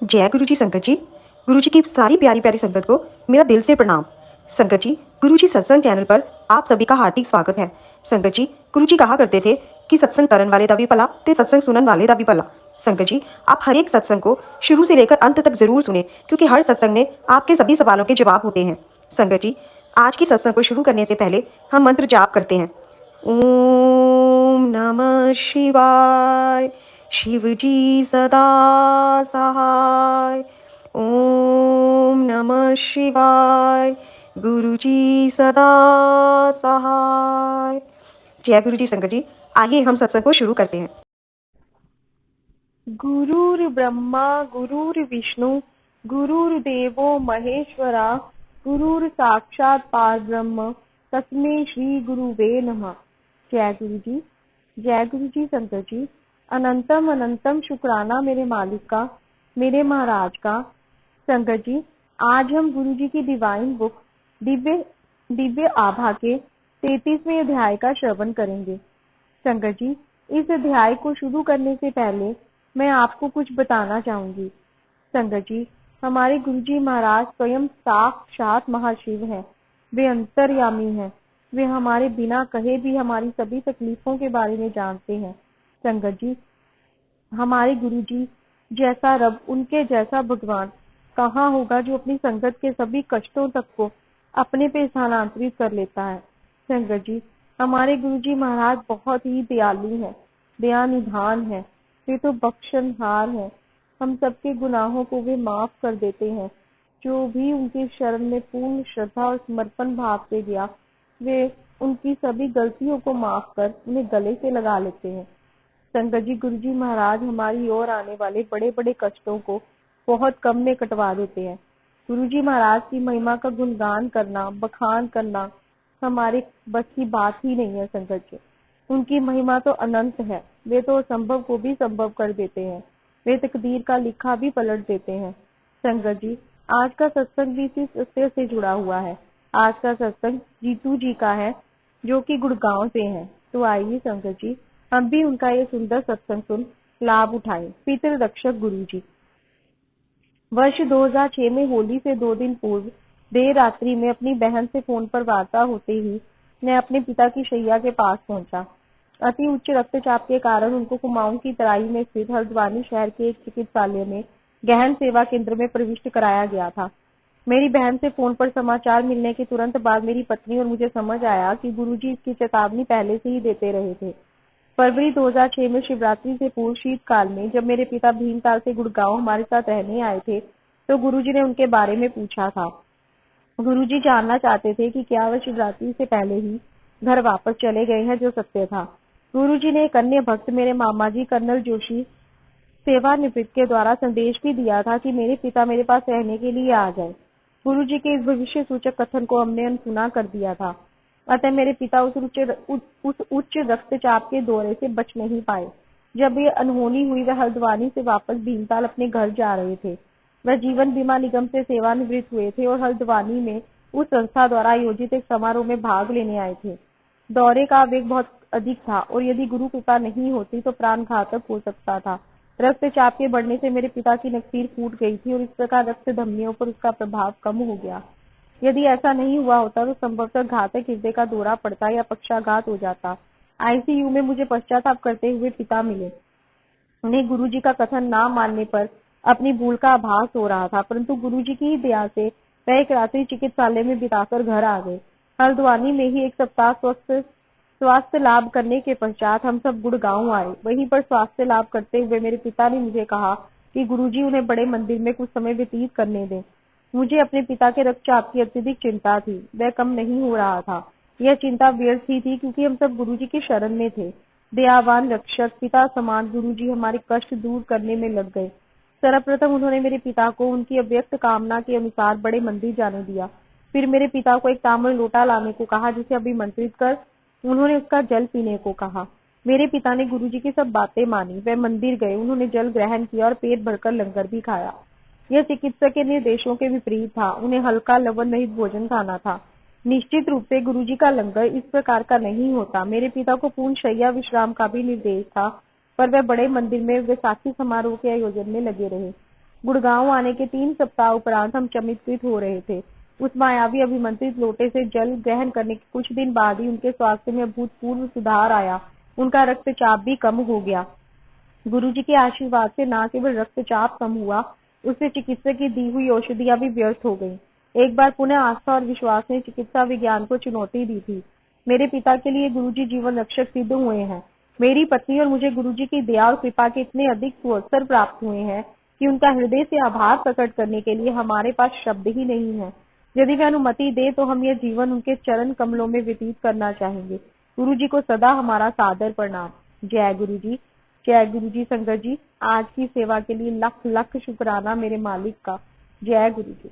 जय गुरु जी संगत जी। गुरु जी की सारी प्यारी प्यारी संगत को मेरा दिल से प्रणाम। संगत जी, गुरु जी सत्संग चैनल पर आप सभी का हार्दिक स्वागत है। संगत जी, गुरु जी कहा करते थे कि सत्संग करन वाले दा भी भला ते सत्संग सुनन वाले दा भी भला। संगत जी, आप हर एक सत्संग को शुरू से लेकर अंत तक जरूर सुने, क्योंकि हर सत्संग में आपके सभी सवालों के जवाब होते हैं। संगत जी, आज की सत्संग को शुरू करने से पहले हम मंत्र जाप करते हैं। ओम नमः शिवाय। शिव जी सदा सहाय। ओम नमः शिवाय। गुरु जी सदा सहाय। जय गुरु जी संगत जी, आइए हम सत्संग को शुरू करते हैं। गुरुर्ब्रह्मा गुरुर्विष्णु गुरुर्देवो महेश्वरा गुरुर साक्षात परब्रह्म तस्मै श्री गुरुवे नमः। जय गुरु जी। जय गुरु जी संत जी। अनंतम अनंतम शुक्राना मेरे मालिक का, मेरे महाराज का। संगत जी, आज हम गुरु जी की डिवाइन बुक दिव्य दिव्य आभा के 33वें अध्याय का श्रवण करेंगे। संगत जी, इस अध्याय को शुरू करने से पहले मैं आपको कुछ बताना चाहूंगी। संगत जी, हमारे गुरुजी महाराज स्वयं साक्षात महाशिव हैं। वे अंतर्यामी हैं। वे हमारे बिना कहे भी हमारी सभी तकलीफों के बारे में जानते हैं। संगत जी, हमारे गुरुजी जैसा रब, उनके जैसा भगवान कहाँ होगा जो अपनी संगत के सभी कष्टों तक को अपने पे स्थानांतरित कर लेता है। संगत जी, हमारे गुरुजी महाराज बहुत ही दयालु हैं, दया निधान है। वे तो बख्शनहार हैं। हम सबके गुनाहों को वे माफ कर देते हैं। जो भी उनकी शरण में पूर्ण श्रद्धा और समर्पण भाव से गया, वे उनकी सभी गलतियों को माफ कर उन्हें गले से लगा लेते हैं। संगत जी, गुरुजी महाराज हमारी ओर आने वाले बड़े बड़े कष्टों को बहुत कम में कटवा देते हैं। गुरुजी महाराज की महिमा का गुणगान करना, बखान करना हमारे बस की बात ही नहीं है। संगत जी, उनकी महिमा तो अनंत है। वे तो असंभव को भी संभव कर देते हैं। वे तकदीर का लिखा भी पलट देते हैं। संगत जी, आज का सत्संग भी इसी सत्य से जुड़ा हुआ है। आज का सत्संग जीतू जी का है, जो कि गुड़गांव से हैं। तो आइए संगत जी, हम भी उनका ये सुंदर सत्संग सुन लाभ उठाएं। पितृ रक्षक गुरु जी। वर्ष 2006 में होली से 2 दिन पूर्व देर रात्रि में अपनी बहन से फोन पर वार्ता होते ही मैं अपने पिता की शैया के पास पहुंचा। अति उच्च रक्तचाप के कारण उनको कुमाऊं की तराई में स्थित हल्द्वानी शहर के एक चिकित्सालय में गहन सेवा केंद्र में प्रविष्ट कराया गया था। मेरी बहन से फोन पर समाचार मिलने के तुरंत बाद मेरी पत्नी और मुझे समझ आया कि गुरुजी इसकी चेतावनी पहले से ही देते रहे थे। फरवरी 2006 में शिवरात्रि से पूर्व शीतकाल में जब मेरे पिता भीमताल से गुड़गांव हमारे साथ रहने आए थे, तो गुरुजी ने उनके बारे में पूछा था। गुरुजी जानना चाहते थे कि क्या वह शिवरात्रि से पहले ही घर वापस चले गए हैं, जो सत्य था। गुरुजी ने एक अन्य भक्त, मेरे मामा जी कर्नल जोशी सेवानिवृत्त के द्वारा संदेश भी दिया था कि मेरे पिता मेरे पास रहने के लिए आ जाए। गुरुजी के इस भविष्य सूचक कथन को हमने अनसुना कर दिया था। अतः मेरे पिता उस उच्च रक्तचाप के दौरे से बच नहीं पाए। जब ये अनहोनी हुई, वह हल्द्वानी से वापस भीमताल अपने घर जा रहे थे। वह जीवन बीमा निगम से सेवानिवृत्त हुए थे और हल्द्वानी में उस संस्था द्वारा आयोजित एक समारोह में भाग लेने आए थे। दौरे का वेग बहुत अधिक था और यदि गुरु कृपा नहीं होती तो प्राण घातक हो सकता था। रक्तचाप के बढ़ने से मेरे पिता की नकसीर फूट गई थी और इस प्रकार रक्त धमनियों पर उसका प्रभाव कम हो गया। यदि ऐसा नहीं हुआ होता तो संभवतः घातक हृदय का दौरा पड़ता या पक्षाघात हो जाता। आईसीयू में मुझे पश्चाताप करते हुए पिता मिले। उन्हें गुरुजी का कथन ना मानने पर अपनी भूल का आभास हो रहा था, परंतु गुरुजी की ही दया से वह एक रात्रि चिकित्सालय में बिताकर घर आ गए। हल्द्वानी में ही एक सप्ताह स्वास्थ्य लाभ करने के पश्चात हम सब गुड़गांव आए। वहीं पर स्वास्थ्य लाभ करते हुए मेरे पिता ने मुझे कहा कि गुरुजी उन्हें बड़े मंदिर में कुछ समय व्यतीत करने दें। मुझे अपने पिता के रक्तचाप की अत्यधिक चिंता थी। वह कम नहीं हो रहा था। यह चिंता व्यर्थ ही थी, क्योंकि हम सब गुरुजी की शरण में थे। दयावान रक्षक पिता समान गुरुजी हमारे कष्ट दूर करने में लग गए। सर्वप्रथम उन्होंने मेरे पिता को उनकी अव्यक्त कामना के अनुसार बड़े मंदिर जाने दिया। फिर मेरे पिता को एक ताम्र लोटा लाने को कहा, जिसे अभिमंत्रित कर उन्होंने उसका जल पीने को कहा। मेरे पिता ने गुरुजी की सब बातें मानी। वह मंदिर गए, उन्होंने जल ग्रहण किया और पेट भरकर लंगर भी खाया। यह चिकित्सक के निर्देशों के विपरीत था। उन्हें हल्का लवण रहित भोजन खाना था। निश्चित रूप से गुरुजी का लंगर इस प्रकार का नहीं होता। मेरे पिता को पूर्ण शैया विश्राम का भी निर्देश था, पर वह बड़े मंदिर में वैसाखी समारोह के आयोजन में लगे रहे। गुड़गांव आने के 3 सप्ताह उपरांत हम चमत्कृत हो रहे थे। उस मायावी अभिमंत्रित लोटे से जल ग्रहण करने के कुछ दिन बाद ही उनके स्वास्थ्य में अभूतपूर्व सुधार आया। उनका रक्तचाप भी कम हो गया। गुरुजी के आशीर्वाद से न केवल रक्तचाप कम हुआ, उससे चिकित्सक की दी हुई औषधियां भी व्यर्थ हो गईं। एक बार पुनः आस्था और विश्वास ने चिकित्सा विज्ञान को चुनौती दी थी। मेरे पिता के लिए गुरुजी जीवन रक्षक सिद्ध हुए हैं। मेरी पत्नी और मुझे गुरुजी की दया और कृपा के इतने अधिक सुअवसर प्राप्त हुए हैं कि उनका हृदय से आभार प्रकट करने के लिए हमारे पास शब्द ही नहीं है। यदि वे अनुमति दे तो हम यह जीवन उनके चरण कमलों में व्यतीत करना चाहेंगे। गुरुजी को सदा हमारा सादर प्रणाम। जय गुरुजी। जय गुरुजी। संगत जी, आज की सेवा के लिए लख लख शुक्राना मेरे मालिक का। जय गुरुजी।